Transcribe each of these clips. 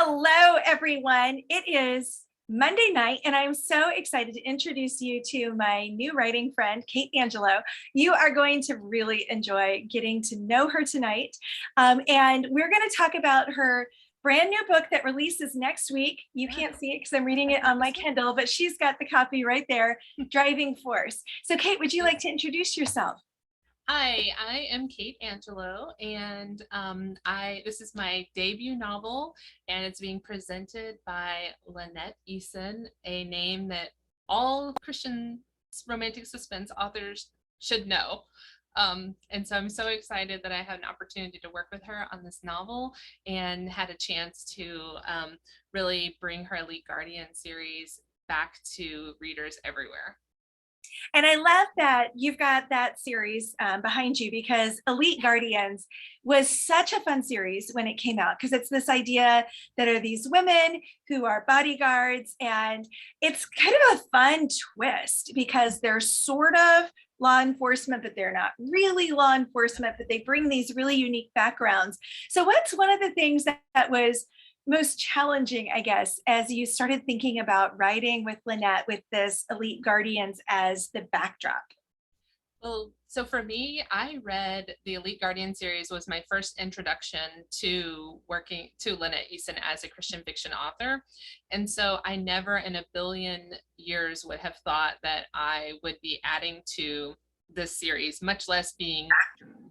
Hello, everyone. It is Monday night, and I'm so excited to introduce you to my new writing friend, Kate Angelo. You are going to really enjoy getting to know her tonight. And we're going to talk about her brand new book that releases next week. You can't see it because I'm reading it on my Kindle, but she's got the copy right there, Driving Force. So, Kate, would you like to introduce yourself? Hi, I am Kate Angelo, and this is my debut novel, and it's being presented by Lynette, Eason, a name that all Christian romantic suspense authors should know. And so I'm so excited that I had an opportunity to work with her on this novel and had a chance to really bring her Elite Guardian series back to readers everywhere. And I love that you've got that series behind you because Elite Guardians was such a fun series when it came out because it's this idea that are these women who are bodyguards, and it's kind of a fun twist because they're sort of law enforcement, but they're not really law enforcement, but they bring these really unique backgrounds. So what's one of the things that was most challenging, I guess, as you started thinking about writing with Lynette with this Elite Guardians as the backdrop? Well, so for me, I read the Elite Guardian series was my first introduction to working to Lynette Eason as a Christian fiction author. And so I never in a billion years would have thought that I would be adding to this series, much less being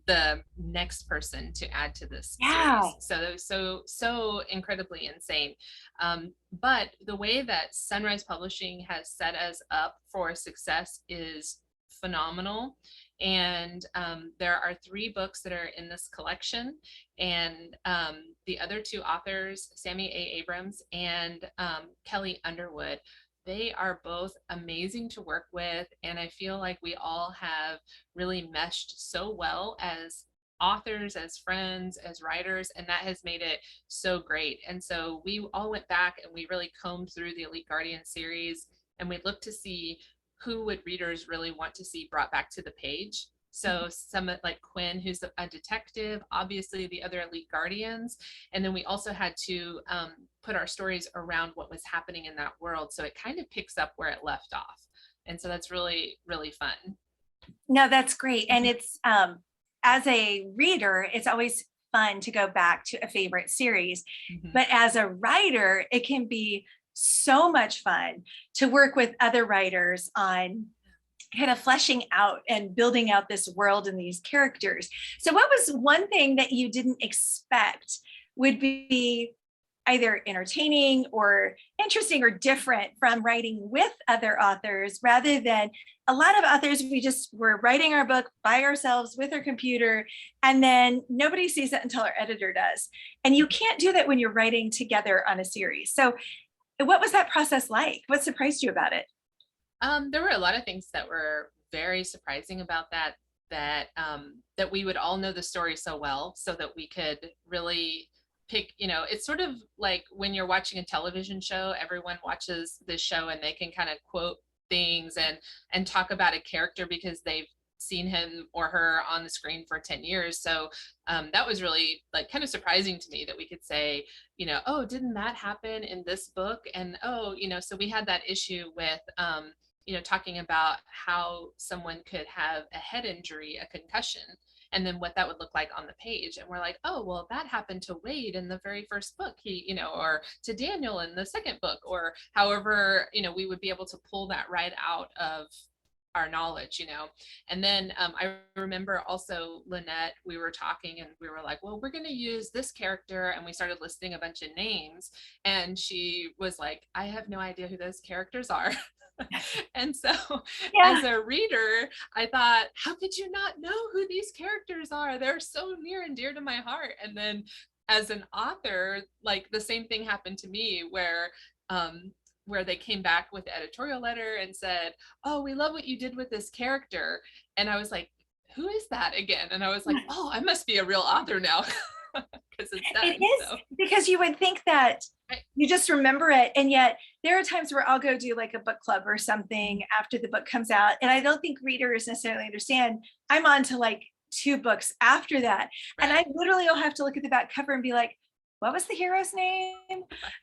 the next person to add to this Yeah. series. So that was so incredibly insane. But the way that Sunrise Publishing has set us up for success is phenomenal. And there are 3 books that are in this collection, and the other 2 authors, Sammy A. Abrams and Kelly Underwood, they are both amazing to work with, and I feel like we all have really meshed so well as authors, as friends, as writers, and that has made it so great. And so we all went back and we really combed through the Elite Guardian series, and we looked to see who would readers really want to see brought back to the page. So some like Quinn, who's a detective, obviously the other Elite Guardians, and then we also had to put our stories around what was happening in that world, so it kind of picks up where it left off, and so that's really fun. No, that's great. And it's as a reader, it's always fun to go back to a favorite series. Mhm. But as a writer, it can be so much fun to work with other writers on kind of fleshing out and building out this world and these characters. So, what was one thing that you didn't expect would be either entertaining or interesting or different from writing with other authors rather than a lot of authors, we just were writing our book by ourselves with our computer, and then nobody sees it until our editor does. And you can't do that when you're writing together on a series. So, what was that process like? What surprised you about it? There were a lot of things that were very surprising about that we would all know the story so well, so that we could really pick, it's sort of like when you're watching a television show, everyone watches this show and they can kind of quote things and talk about a character because they've seen him or her on the screen for 10 years. So that was really like kind of surprising to me that we could say, oh, didn't that happen in this book? And oh, so we had that issue with talking about how someone could have a head injury, a concussion, and then what that would look like on the page. And we're like, oh, well, that happened to Wade in the very first book, or to Daniel in the second book, or however, we would be able to pull that right out of our knowledge. And then I remember also Lynette, we were talking and we were like, well, we're going to use this character, and we started listing a bunch of names, and she was like, I have no idea who those characters are. And so Yeah. as a reader, I thought, how could you not know who these characters are? They're so near and dear to my heart. And then as an author, like the same thing happened to me where they came back with the editorial letter and said, oh, we love what you did with this character. And I was like, who is that again? And I was like, oh, I must be a real author now because it's It done. is So because you would think that you just remember it. And yet there are times where I'll go do like a book club or something after the book comes out. And I don't think readers necessarily understand. I'm on to like 2 books after that. And I right. literally will have to look at the back cover and be like, what was the hero's name?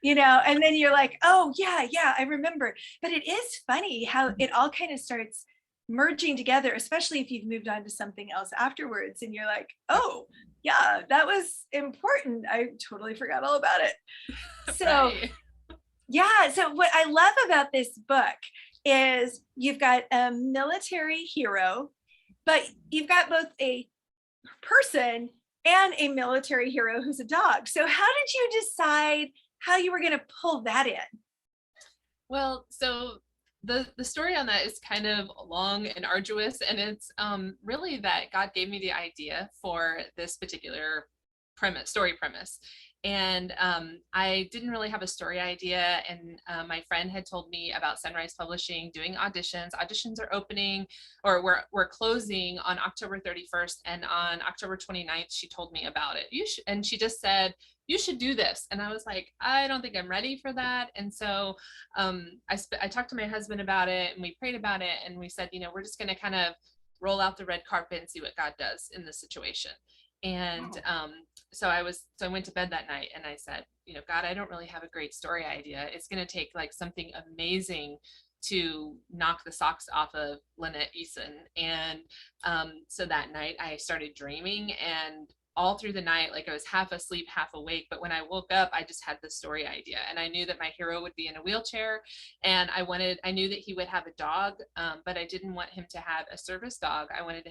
And then you're like, oh yeah, I remember. But it is funny how it all kind of starts merging together, especially if you've moved on to something else afterwards. And you're like, oh yeah, that was important. I totally forgot all about it. So Right. yeah, so what I love about this book is you've got a military hero, but you've got both a person and a military hero who's a dog. So how did you decide how you were going to pull that in? Well, so the story on that is kind of long and arduous, and it's really that God gave me the idea for this particular story premise. And I didn't really have a story idea. And my friend had told me about Sunrise Publishing doing auditions. Auditions are opening, or we're closing on October 31st. And on October 29th, she told me about it. And she just said, you should do this. And I was like, I don't think I'm ready for that. And so I talked to my husband about it, and we prayed about it. And we said, we're just going to kind of roll out the red carpet and see what God does in this situation. And so I went to bed that night and I said, God, I don't really have a great story idea. It's going to take like something amazing to knock the socks off of Lynette Eason. And so that night I started dreaming, and all through the night, like I was half asleep, half awake. But when I woke up, I just had the story idea, and I knew that my hero would be in a wheelchair, and I knew that he would have a dog, but I didn't want him to have a service dog. I wanted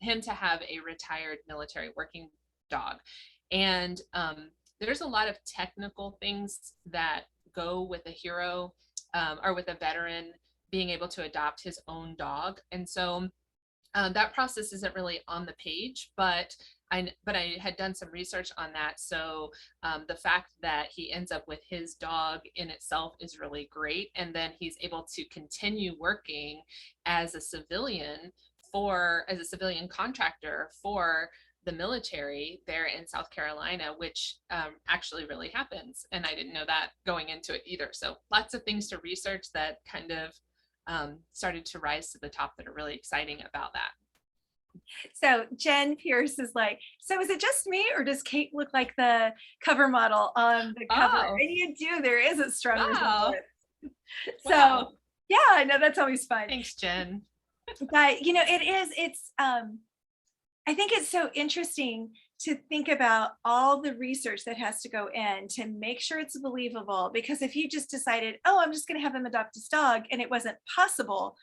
him to have a retired military working dog. And there's a lot of technical things that go with a hero or with a veteran being able to adopt his own dog. And so that process isn't really on the page, but I had done some research on that. So the fact that he ends up with his dog in itself is really great. And then he's able to continue working as a civilian contractor for the military there in South Carolina, which actually really happens. And I didn't know that going into it either. So lots of things to research that kind of started to rise to the top that are really exciting about that. So Jen Pierce is like, so is it just me, or does Kate look like the cover model on the cover? Oh. And you do, there is a strong Wow. So Wow. yeah, I know, that's always fun. Thanks, Jen. But it's I think it's so interesting to think about all the research that has to go in to make sure it's believable. Because if you just decided, oh, I'm just going to have him adopt his dog, and it wasn't possible,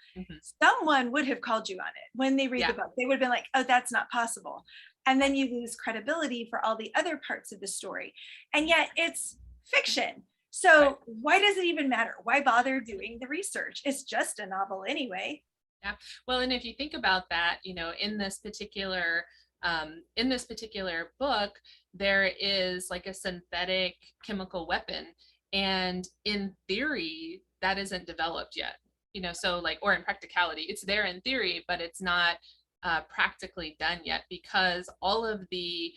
someone would have called you on it when they read the book. They would have been like, oh, that's not possible. And then you lose credibility for all the other parts of the story. And yet it's fiction. So why does it even matter? Why bother doing the research? It's just a novel anyway. Yeah. Well, and if you think about that, in this particular book, there is like a synthetic chemical weapon, and in theory that isn't developed yet. So like, or in practicality, it's there in theory, but it's not practically done yet, because all of the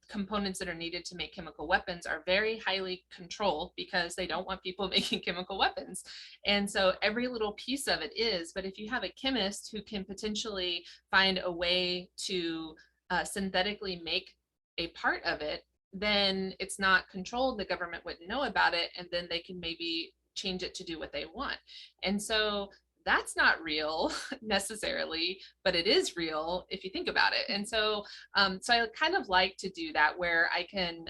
components that are needed to make chemical weapons are very highly controlled, because they don't want people making chemical weapons. And so every little piece of it is, but if you have a chemist who can potentially find a way to synthetically make a part of it, then it's not controlled. The government wouldn't know about it, and then they can maybe change it to do what they want. And so that's not real necessarily, but it is real if you think about it. And so so I kind of like to do that, where I can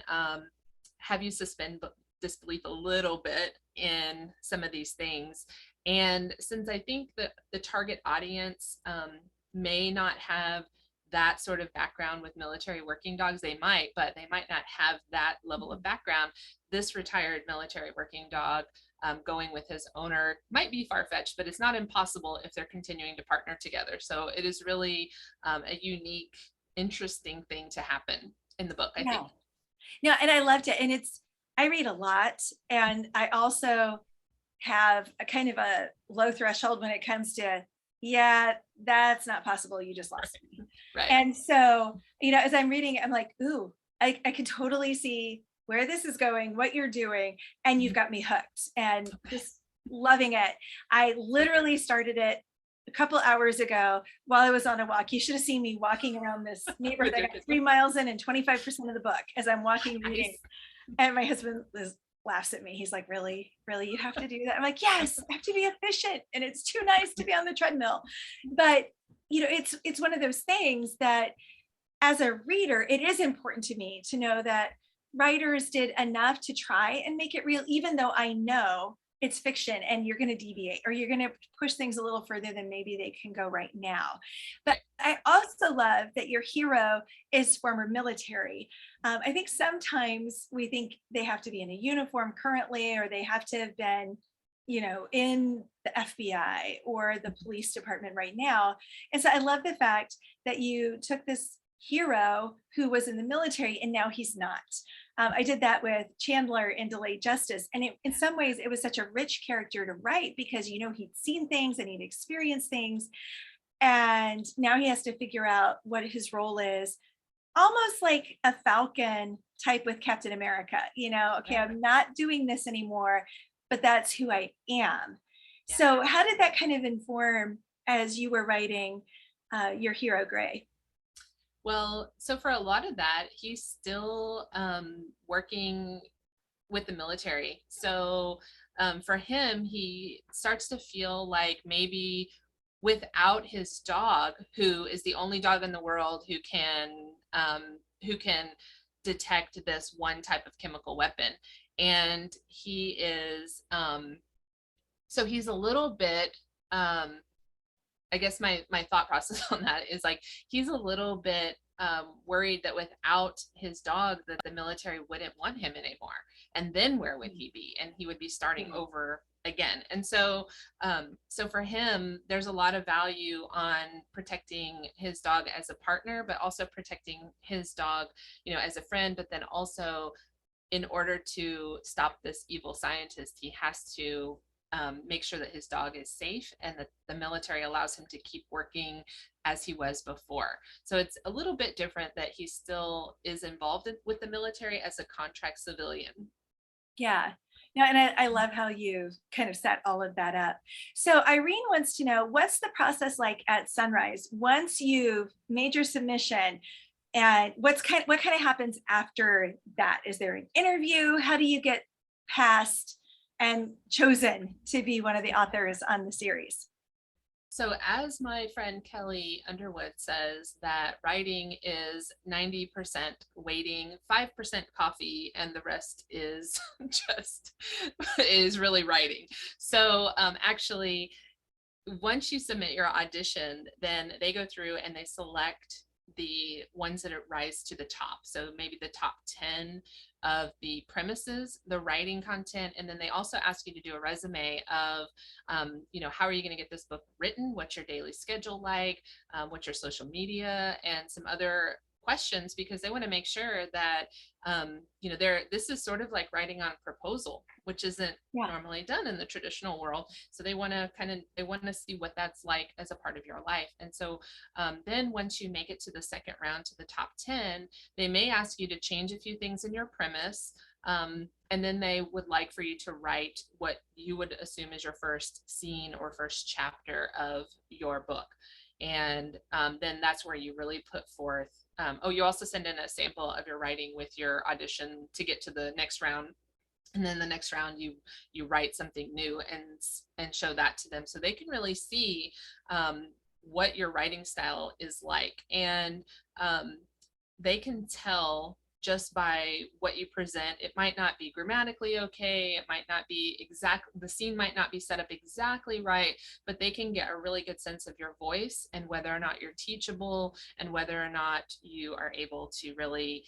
have you suspend disbelief a little bit in some of these things. And since I think that the target audience may not have that sort of background with military working dogs, they might, but they might not have that level of background. This retired military working dog going with his owner might be far-fetched, but it's not impossible if they're continuing to partner together. So it is really a unique, interesting thing to happen in the book, I think. Yeah, and I loved it. And I read a lot, and I also have a kind of a low threshold when it comes to, yeah, that's not possible, you just lost me. Right. And so, as I'm reading it, I'm like, ooh, I can totally see where this is going, what you're doing, and you've got me hooked and just loving it. I literally started it a couple hours ago while I was on a walk. You should have seen me walking around this neighborhood. I got 3 miles in and 25% of the book as I'm walking reading. And my husband laughs at me. He's like, really, really, you have to do that? I'm like, yes, I have to be efficient. And it's too nice to be on the treadmill. But it's one of those things that as a reader, it is important to me to know that writers did enough to try and make it real, even though I know it's fiction and you're going to deviate or you're going to push things a little further than maybe they can go right now. But I also love that your hero is former military. I think sometimes we think they have to be in a uniform currently, or they have to have been, in the FBI or the police department right now. And so I love the fact that you took this hero who was in the military and now he's not. I did that with Chandler in Delayed Justice. And in some ways, it was such a rich character to write because, he'd seen things and he'd experienced things. And now he has to figure out what his role is, almost like a Falcon type with Captain America. Okay, I'm not doing this anymore, but that's who I am. Yeah. So how did that kind of inform as you were writing your hero, Gray? Well, so for a lot of that, he's still working with the military. So for him, he starts to feel like maybe without his dog, who is the only dog in the world who can detect this one type of chemical weapon, and he is so he's a little bit I guess my thought process on that is like he's a little bit worried that without his dog that the military wouldn't want him anymore, and then where would he be? And he would be starting over again. And so so for him, there's a lot of value on protecting his dog as a partner, but also protecting his dog, as a friend. But then also, in order to stop this evil scientist, he has to make sure that his dog is safe and that the military allows him to keep working as he was before. So it's a little bit different that he still is involved with the military as a contract civilian. Yeah. No, and I love how you kind of set all of that up. So Irene wants to know, what's the process like at Sunrise once you've made your submission, and what kind of happens after that? Is there an interview? How do you get past and chosen to be one of the authors on the series? So as my friend Kelly Underwood says, that writing is 90% waiting, 5% coffee, and the rest is just is really writing. So actually, once you submit your audition, then they go through and they select the ones that rise to the top. So maybe the top 10 of the premises, the writing content, and then they also ask you to do a resume of, how are you going to get this book written? What's your daily schedule like? What's your social media? And some other questions, because they want to make sure that this is sort of like writing on a proposal, which isn't normally done in the traditional world. So they want to see what that's like as a part of your life. And so then once you make it to the second round, to the top 10, they may ask you to change a few things in your premise. And then they would like for you to write what you would assume is your first scene or first chapter of your book. And then that's where you really put forth. You also send in a sample of your writing with your audition to get to the next round. And then the next round, you write something new and show that to them, so they can really see what your writing style is like. And they can tell just by what you present. It might not be grammatically okay. It might not be the scene might not be set up exactly right, but they can get a really good sense of your voice and whether or not you're teachable and whether or not you are able to really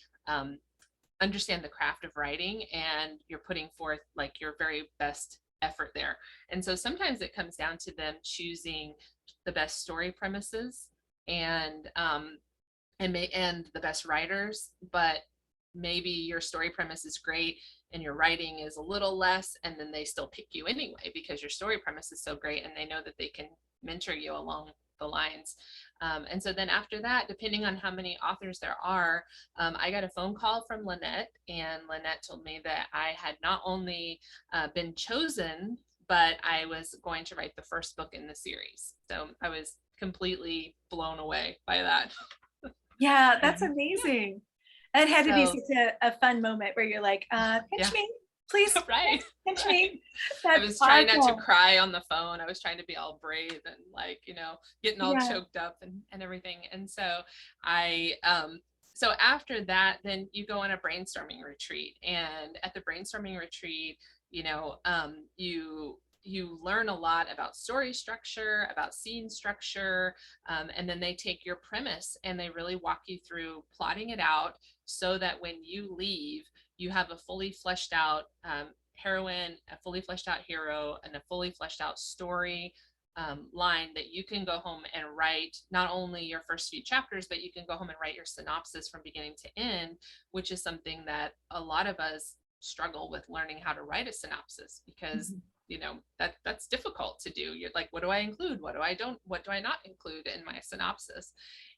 understand the craft of writing and you're putting forth like your very best effort there. And so sometimes it comes down to them choosing the best story premises and the best writers, but maybe your story premise is great and your writing is a little less, and then they still pick you anyway because your story premise is so great and they know that they can mentor you along the lines. And so then after that, depending on how many authors there are, I got a phone call from Lynette, and Lynette told me that I had not only been chosen, but I was going to write the first book in the series. So I was completely blown away by that. Yeah, that's amazing. That had to be So such a fun moment where you're like, pinch yeah, me, please, right. pinch Right. me. I That's was trying not to awesome. cry on the phone. I was trying to be all brave and like, getting all Yeah. choked up and everything. And so I so after that, then you go on a brainstorming retreat. And at the brainstorming retreat, you learn a lot about story structure, about scene structure, and then they take your premise and they really walk you through plotting it out so that when you leave, you have a fully fleshed out heroine, a fully fleshed out hero, and a fully fleshed out story line that you can go home and write not only your first few chapters, but you can go home and write your synopsis from beginning to end, which is something that a lot of us struggle with learning how to write a synopsis because Mhm. that's difficult to do. You're like, what do I include? What do I not include in my synopsis?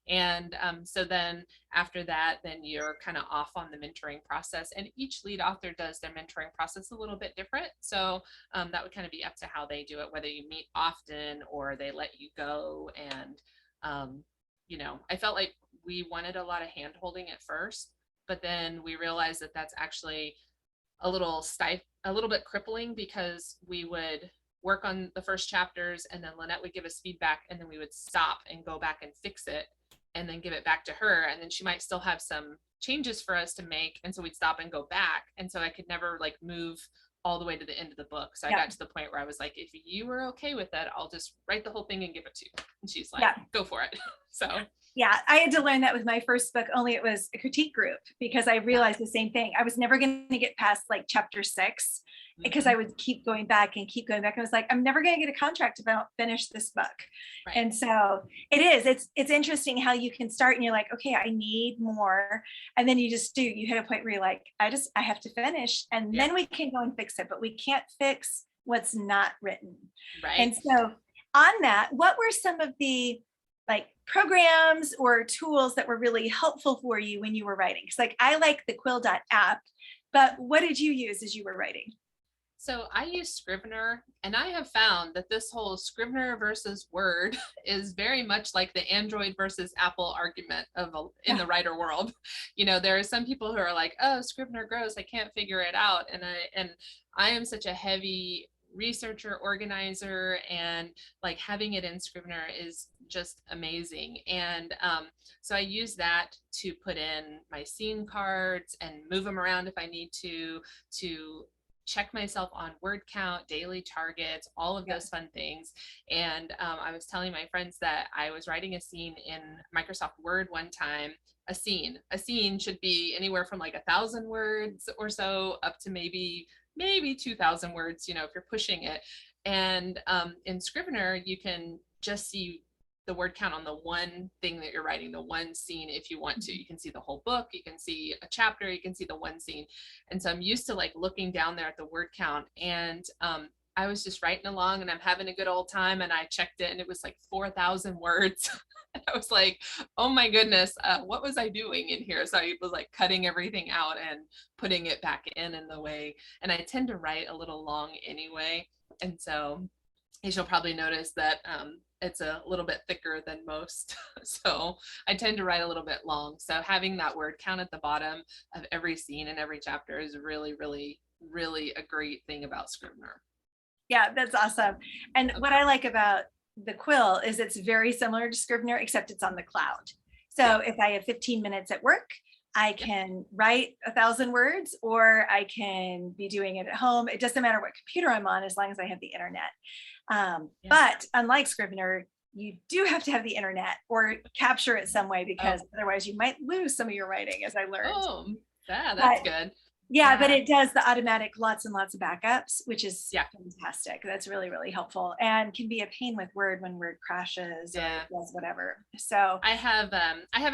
And so then after that, then you're kind of off on the mentoring process. And each lead author does their mentoring process a little bit different. So that would kind of be up to how they do it, whether you meet often or they let you go. And, I felt like we wanted a lot of hand holding at first, but then we realized that that's actually a little bit crippling because we would work on the first chapters and then Lynette would give us feedback and then we would stop and go back and fix it and then give it back to her and then she might still have some changes for us to make and so we'd stop and go back and so I could never like move all the way to the end of the book. So I Yeah. got to the point where I was like, if you were okay with that, I'll just write the whole thing and give it to you. And she's like, Yeah. go for it. So Yeah, I had to learn that with my first book, only it was a critique group because I yeah. realized the same thing. I was never going to get past like chapter 6 because I Mm-hmm. would keep going back and keep going back. I was like, I'm never going to get a contract if I don't finish this book. Right. And so it's interesting how you can start and you're like, okay, I need more. And then you hit a point where you're like, I have to finish and Yeah. then we can go and fix it, but we can't fix what's not written. Right. And so on that, what were some of the like programs or tools that were really helpful for you when you were writing? Because like I like the Quill.app, but what did you use as you were writing? So I use Scrivener, and I have found that this whole Scrivener versus Word is very much like the Android versus Apple argument in Yeah. the writer world. There are some people who are like, "Oh, Scrivener gross, I can't figure it out," and I am such a heavy researcher, organizer, and like having it in Scrivener is just amazing. And so I use that to put in my scene cards and move them around if I need to check myself on word count, daily targets, all of Yeah. those fun things. And I was telling my friends that I was writing a scene in Microsoft Word one time. A scene should be anywhere from like 1,000 words or so up to maybe 2,000 words, if you're pushing it. And in Scrivener, you can just see the word count on the one thing that you're writing, the one scene. If you want to, you can see the whole book, you can see a chapter, you can see the one scene. And so I'm used to like looking down there at the word count. And I was just writing along and I'm having a good old time. And I checked it and it was like 4,000 words. And I was like, oh my goodness, what was I doing in here? So I was like cutting everything out and putting it back in the way. And I tend to write a little long anyway. And so as you'll probably notice that it's a little bit thicker than most. So I tend to write a little bit long. So having that word count at the bottom of every scene and every chapter is really, really, really a great thing about Scrivener. Yeah, that's awesome. And what I like about the Quill is it's very similar to Scrivener, except it's on the cloud. So Yeah. if I have 15 minutes at work, I Yep. can write 1,000 words or I can be doing it at home. It doesn't matter what computer I'm on as long as I have the internet. Yeah. But unlike Scrivener, you do have to have the internet or capture it some way because Oh, otherwise you might lose some of your writing, as I learned. oh, yeah, that's But good. yeah, but Yeah. it does the automatic lots and lots of backups, which is Yeah. fantastic. That's really, really helpful and can be a pain with Word when Word crashes or Yeah. does whatever. So I have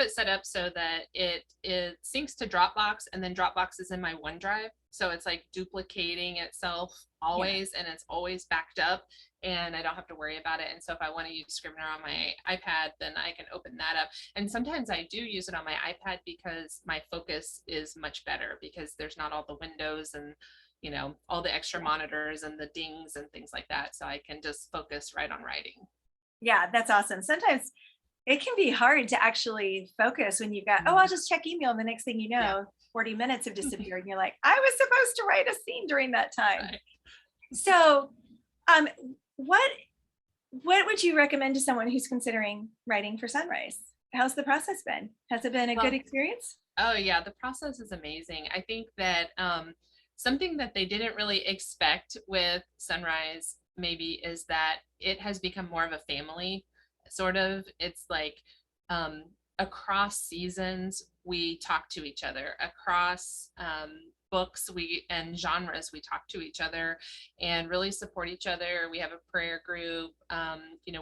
it set up so that it syncs to Dropbox and then Dropbox is in my OneDrive. So it's like duplicating itself yeah, always and it's always backed up and I don't have to worry about it. And so if I want to use Scrivener on my iPad, then I can open that up. And sometimes I do use it on my iPad because my focus is much better because there's not all the windows and all the extra monitors and the dings and things like that. So I can just focus right on writing. yeah, that's awesome. Sometimes it can be hard to actually focus when you've got, oh, I'll just check email. And the next thing you know, Yeah. 40 minutes have disappeared. And you're like, I was supposed to write a scene during that time. Right. So um, what would you recommend to someone who's considering writing for Sunrise? How's the process been? Has it been a good experience? Oh yeah, the process is amazing. I think that something that they didn't really expect with Sunrise maybe is that it has become more of a family sort of. It's like um, across seasons we talk to each other, across books and genres we talk to each other and really support each other. We have a prayer group.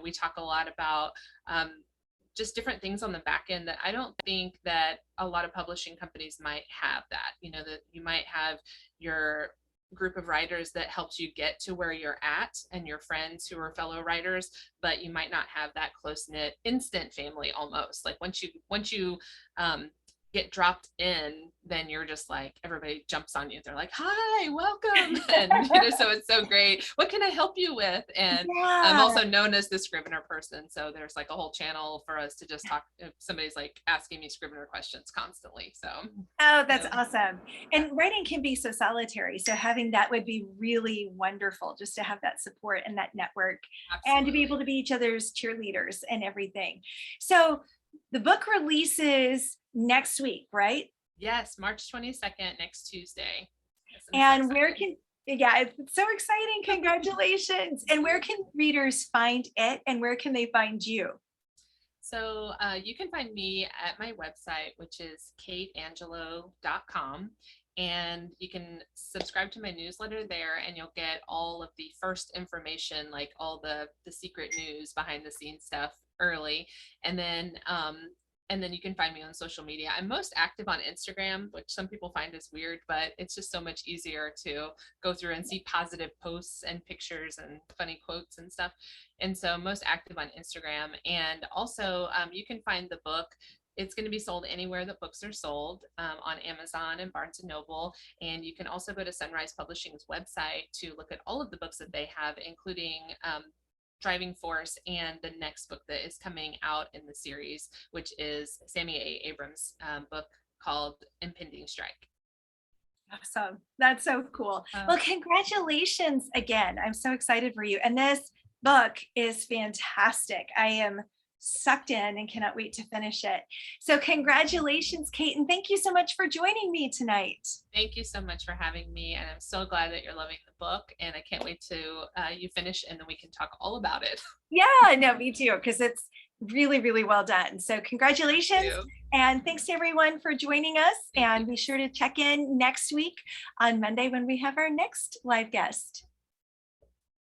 We talk a lot about just different things on the back end that I don't think that a lot of publishing companies might have. That that you might have your group of writers that helps you get to where you're at and your friends who are fellow writers, but you might not have that close-knit instant family. Almost like once you get dropped in, then you're just like, everybody jumps on you. They're like, hi, welcome. And so it's so great. What can I help you with? And I'm also known as the Scrivener person. So there's like a whole channel for us to just talk if somebody's like asking me Scrivener questions constantly. So oh, that's awesome. And writing can be so solitary. So having that would be really wonderful, just to have that support and that network. Absolutely. And to be able to be each other's cheerleaders and everything. So the book releases next week, right? Yes, March 22nd, next Tuesday. Yes, and so where can, it's so exciting. Congratulations. And where can readers find it and where can they find you? So you can find me at my website, which is kateangelo.com. And you can subscribe to my newsletter there and you'll get all of the first information, like all the secret news, behind the scenes stuff early. And then you can find me on social media. I'm most active on Instagram, which some people find is weird, but it's just so much easier to go through and see positive posts and pictures and funny quotes and stuff. And so most active on Instagram. And also you can find the book. It's going to be sold anywhere that books are sold, on Amazon and Barnes & Noble. And you can also go to Sunrise Publishing's website to look at all of the books that they have, including Driving Force and the next book that is coming out in the series, which is Sammy A. Abrams' book called Impending Strike. Awesome. That's so cool. Well, congratulations again. I'm so excited for you. And this book is fantastic. I am sucked in and cannot wait to finish it. So congratulations, Kate, and thank you so much for joining me tonight. Thank you so much for having me, and I'm so glad that you're loving the book, and I can't wait to you finish and then we can talk all about it. Yeah, no, me too, because it's really, really well done. So congratulations, and thanks to everyone for joining us. And be sure to check in next week on Monday when we have our next live guest.